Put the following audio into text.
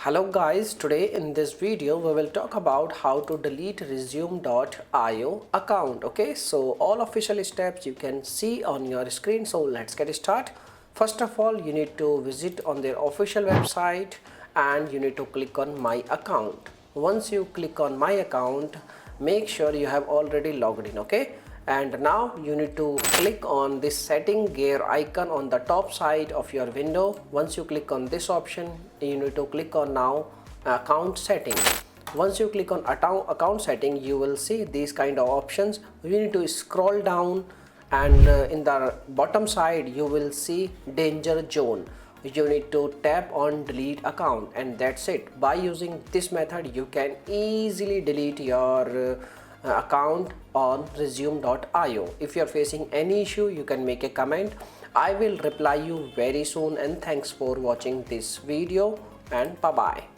Hello guys, today in this video we will talk about how to delete resume.io account. Okay, so all official steps you can see on your screen. So let's get started. First of all, you need to visit on their official website and you need to click on my account. Once you click on my account, make sure you have already logged in. Okay, and now you need to click on this setting gear icon on the top side of your window. Once you click on this option, you need to click on now account setting. Once you click on account setting, you will see these kind of options. You need to scroll down and in the bottom side you will see danger zone. You need to tap on delete account, and that's it. By using this method you can easily delete your account on resume.io. If you are facing any issue, you can make a comment. I will reply you very soon, and thanks for watching this video, and bye bye.